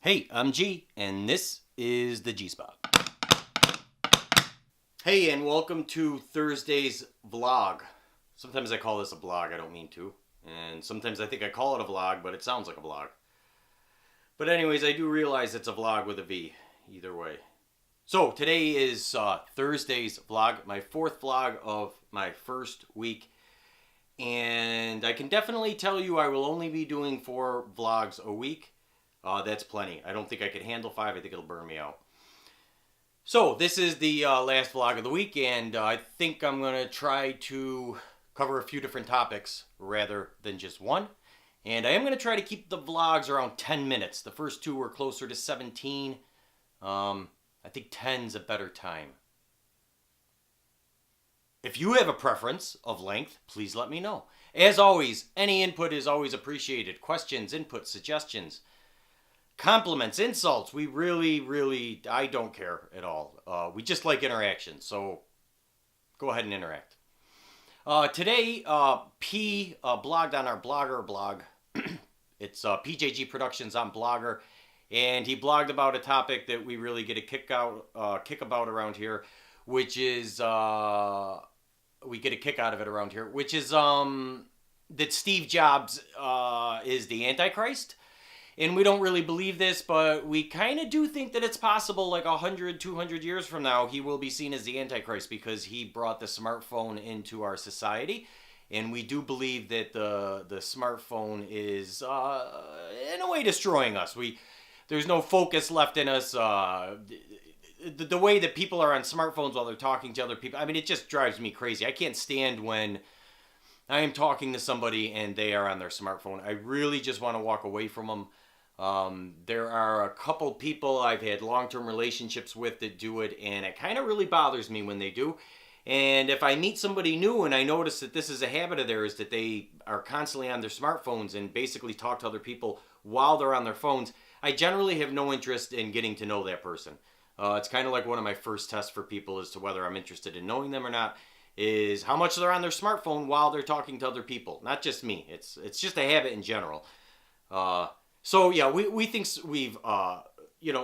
Hey, I'm G, and this is the G-Spot. Hey, and welcome to Thursday's vlog. Sometimes I call this a vlog, I don't mean to. And sometimes I think I call it a vlog, but it sounds like a vlog. But anyways, I do realize it's a vlog with a V, either way. So, today is Thursday's vlog, my fourth vlog of my first week. And I can definitely tell you I will only be doing 4 vlogs a week. That's plenty. I don't think I could handle 5. I think it'll burn me out. So this is the last vlog of the week, and I think I'm going to try to cover a few different topics rather than just one. And I am going to try to keep the vlogs around 10 minutes. The first 2 were closer to 17. I think 10's a better time. If you have a preference of length, please let me know. As always, any input is always appreciated. Questions, input, suggestions. Compliments, insults, we really, I don't care at all. We just like interaction, so go ahead and interact. Today, P blogged on our Blogger blog. It's PJG Productions on Blogger, and he blogged about a topic that we really get a kick about around here, which is, we get a kick out of it around here, which is that Steve Jobs is the Antichrist. And we don't really believe this, but we kind of do think that it's possible, like 100, 200 years from now, he will be seen as the Antichrist because he brought the smartphone into our society. And we do believe that the smartphone is, in a way, destroying us. There's no focus left in us. The way that people are on smartphones while they're talking to other people, I mean, it just drives me crazy. I can't stand when I am talking to somebody and they are on their smartphone. I really just want to walk away from them. There are a couple people I've had long-term relationships with that do it, and it kind of really bothers me when they do. And if I meet somebody new and I notice that this is a habit of theirs, that they are constantly on their smartphones and basically talk to other people while they're on their phones, I generally have no interest in getting to know that person. It's kind of like one of my first tests for people as to whether I'm interested in knowing them or not, is how much they're on their smartphone while they're talking to other people. Not just me. It's just a habit in general. So yeah, we think we've,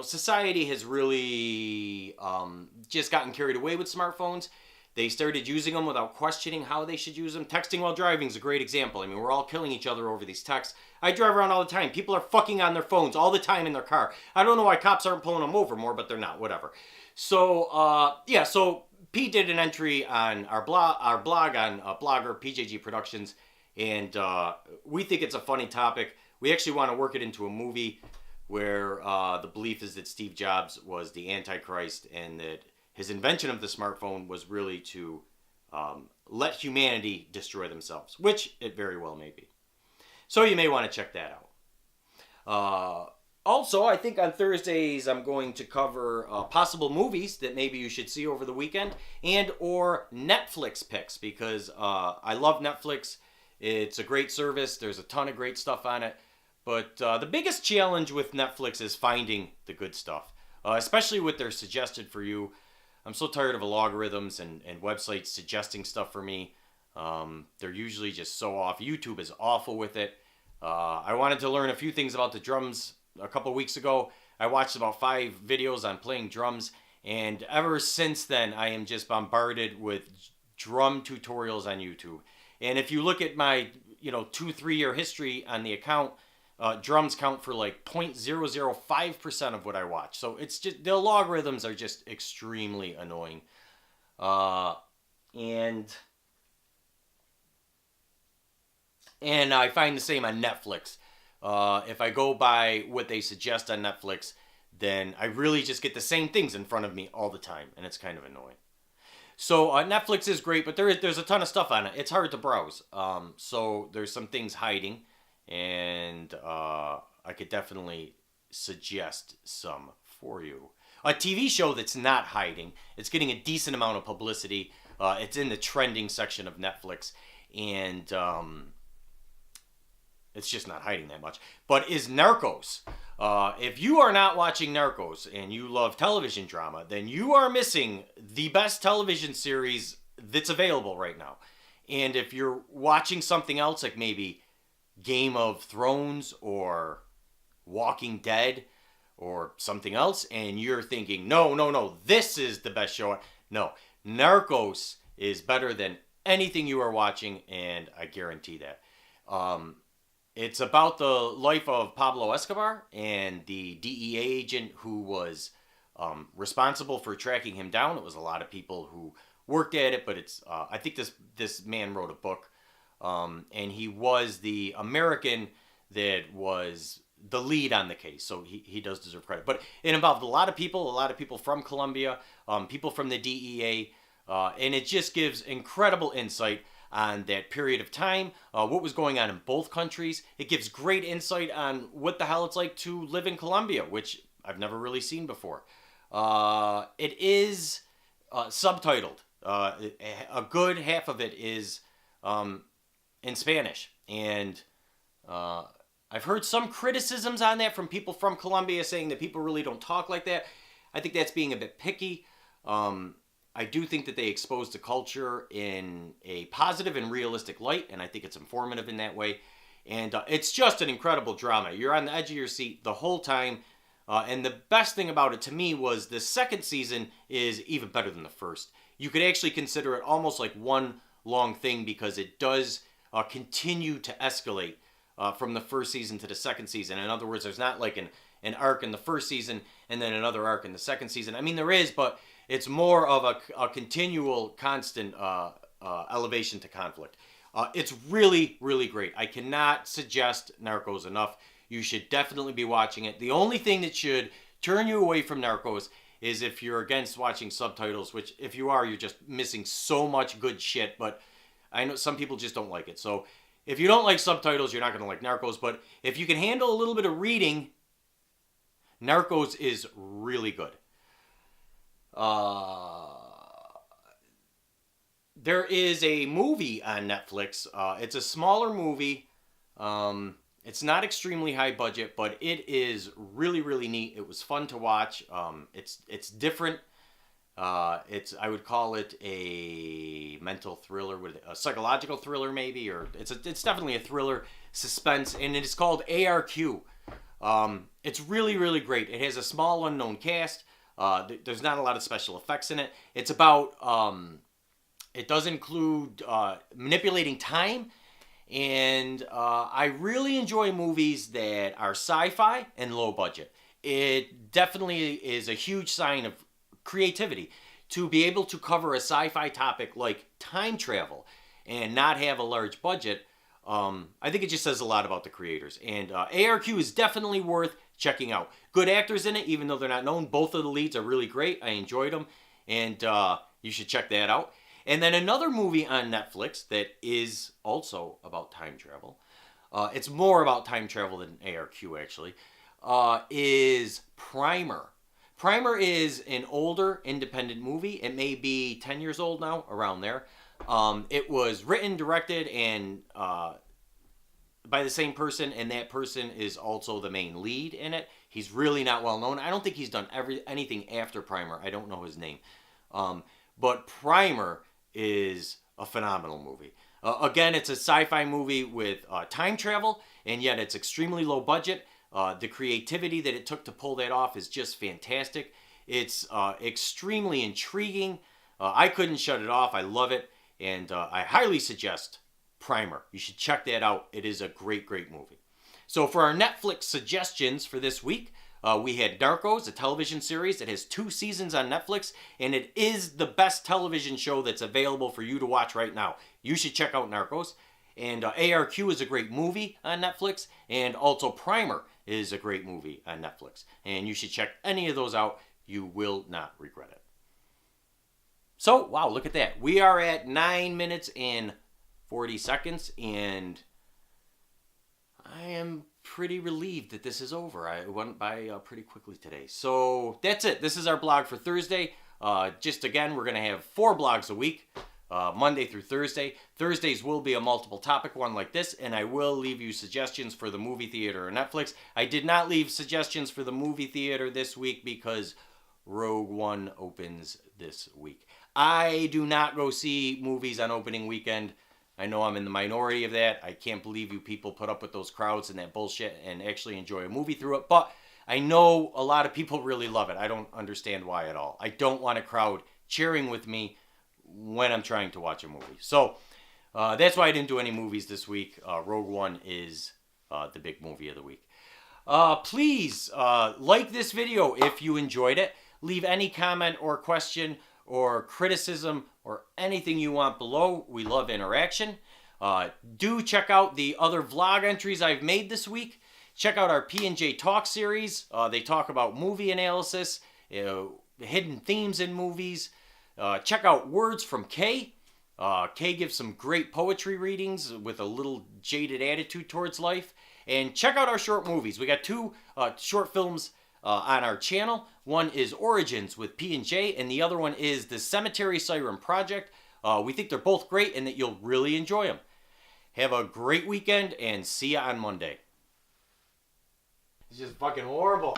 society has really just gotten carried away with smartphones. They started using them without questioning how they should use them. Texting while driving is a great example. I mean, we're all killing each other over these texts. I drive around all the time. People are fucking on their phones all the time in their car. I don't know why cops aren't pulling them over more, but they're not, whatever. So, so P did an entry on our blog on Blogger, PJG Productions, and we think it's a funny topic. We actually want to work it into a movie where the belief is that Steve Jobs was the Antichrist and that his invention of the smartphone was really to let humanity destroy themselves, which it very well may be. So you may want to check that out. Also, I think on Thursdays I'm going to cover possible movies that maybe you should see over the weekend and or Netflix picks because I love Netflix. It's a great service. There's a ton of great stuff on it. But the biggest challenge with Netflix is finding the good stuff, especially with their suggested for you. I'm so tired of algorithms and websites suggesting stuff for me. They're usually just so off. YouTube is awful with it. I wanted to learn a few things about the drums a couple weeks ago. I watched about 5 videos on playing drums, and ever since then, I am just bombarded with drum tutorials on YouTube. And if you look at my 2-3 year history on the account, drums count for like 0.005% of what I watch. So it's just, the logarithms are just extremely annoying. And I find the same on Netflix. If I go by what they suggest on Netflix, then I really just get the same things in front of me all the time. And it's kind of annoying. So Netflix is great, but there's a ton of stuff on it. It's hard to browse. So there's some things hiding. And I could definitely suggest some for you. A TV show that's not hiding. It's getting a decent amount of publicity. It's in the trending section of Netflix. And it's just not hiding that much. But is Narcos. If you are not watching Narcos and you love television drama, then you are missing the best television series that's available right now. And if you're watching something else, like maybe Game of Thrones or Walking Dead or something else, and you're thinking, no, this is the best show. No, Narcos is better than anything you are watching, and I guarantee that. It's about the life of Pablo Escobar and the DEA agent who was responsible for tracking him down. It was a lot of people who worked at it, but I think this man wrote a book, and he was the American that was the lead on the case, so he does deserve credit. But it involved a lot of people from Colombia, people from the DEA, and it just gives incredible insight on that period of time, what was going on in both countries. It gives great insight on what the hell it's like to live in Colombia, which I've never really seen before. It is subtitled. A good half of it is in Spanish, and I've heard some criticisms on that from people from Colombia saying that people really don't talk like that. I think that's being a bit picky. I do think that they expose the culture in a positive and realistic light, and I think it's informative in that way. And it's just an incredible drama. You're on the edge of your seat the whole time. And the best thing about it to me was the second season is even better than the first. You could actually consider it almost like one long thing because it does continue to escalate from the first season to the second season. In other words, there's not like an arc in the first season and then another arc in the second season. I mean, there is, but it's more of a continual, constant elevation to conflict. It's really, really great. I cannot suggest Narcos enough. You should definitely be watching it. The only thing that should turn you away from Narcos is if you're against watching subtitles, which if you are, you're just missing so much good shit. But I know some people just don't like it. So if you don't like subtitles, you're not going to like Narcos. But if you can handle a little bit of reading, Narcos is really good. There is a movie on Netflix. It's a smaller movie. It's not extremely high budget, but it is really, really neat. It was fun to watch. It's different. I would call it a mental thriller, with a psychological thriller maybe, or it's definitely a thriller, suspense, and it is called ARQ. It's really, really great. It has a small unknown cast. There's not a lot of special effects in it. It's about, it does include manipulating time, and I really enjoy movies that are sci-fi and low budget. It definitely is a huge sign of creativity to be able to cover a sci-fi topic like time travel and not have a large budget. I think it just says a lot about the creators, and ARQ is definitely worth checking out. Good actors in it, even though they're not known. Both of the leads are really great. I enjoyed them, and you should check that out. And then another movie on Netflix that is also about time travel. It's more about time travel than ARQ, actually, is Primer. Primer is an older independent movie. It may be 10 years old now, around there. It was written, directed, and by the same person, and that person is also the main lead in it. He's really not well known. I don't think he's done anything after Primer. I don't know his name. But Primer is a phenomenal movie. Again, it's a sci-fi movie with time travel, and yet it's extremely low budget. The creativity that it took to pull that off is just fantastic. It's extremely intriguing. I couldn't shut it off. I love it, and I highly suggest Primer. You should check that out. It is a great, great movie. So for our Netflix suggestions for this week, we had Narcos, a television series. It has 2 seasons on Netflix, and it is the best television show that's available for you to watch right now. You should check out Narcos. And ARQ is a great movie on Netflix, and also Primer is a great movie on Netflix. And you should check any of those out. You will not regret it. So, wow, look at that. We are at 9 minutes and 40 seconds, and I am pretty relieved that this is over. I went by pretty quickly today. So that's it. This is our blog for Thursday. Just again, we're going to have 4 blogs a week, Monday through Thursday. Thursdays will be a multiple topic one like this, and I will leave you suggestions for the movie theater or Netflix. I did not leave suggestions for the movie theater this week because Rogue One opens this week. I do not go see movies on opening weekend. I know I'm in the minority of that. I can't believe you people put up with those crowds and that bullshit and actually enjoy a movie through it. But I know a lot of people really love it. I don't understand why at all. I don't want a crowd cheering with me when I'm trying to watch a movie. So that's why I didn't do any movies this week. Rogue One is the big movie of the week. Please like this video if you enjoyed it. Leave any comment or question or criticism or anything you want below. We love interaction. Do check out the other vlog entries I've made this week. Check out our P&J Talk series. They talk about movie analysis, hidden themes in movies. Check out Words from Kay. Kay gives some great poetry readings with a little jaded attitude towards life. And check out our short movies. We got two short films on our channel. One is Origins with P&J, and the other one is the Cemetery Siren Project. We think they're both great and that you'll really enjoy them. Have a great weekend and see you on Monday. It's just fucking horrible.